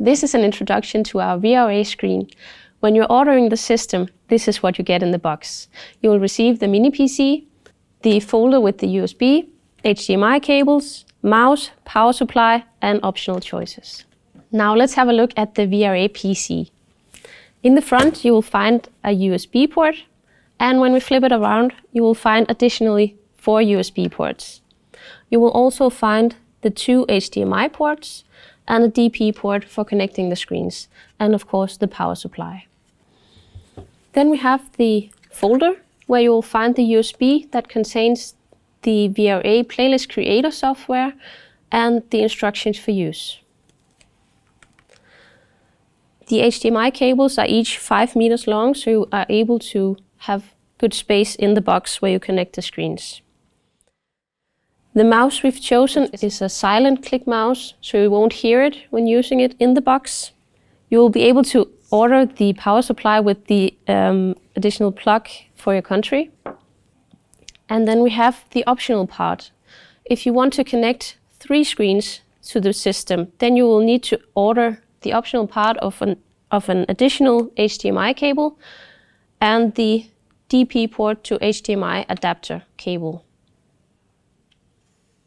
This is an introduction to our VRA screen. When you're ordering the system, this is what you get in the box. You will receive the mini PC, the folder with the USB, HDMI cables, mouse, power supply, and optional choices. Now let's have a look at the VRA PC. In the front, you will find a USB port, and when we flip it around, you will find additionally 4 USB ports. You will also find the 2 HDMI ports and a DP port for connecting the screens, and of course the power supply. Then we have the folder where you will find the USB that contains the VRA playlist creator software and the instructions for use. The HDMI cables are each 5 meters long, so you are able to have good space in the box where you connect the screens. The mouse we've chosen is a silent click mouse, so you won't hear it when using it in the box. You will be able to order the power supply with the additional plug for your country. And then we have the optional part. If you want to connect 3 screens to the system, then you will need to order the optional part of an additional HDMI cable and the DP port to HDMI adapter cable.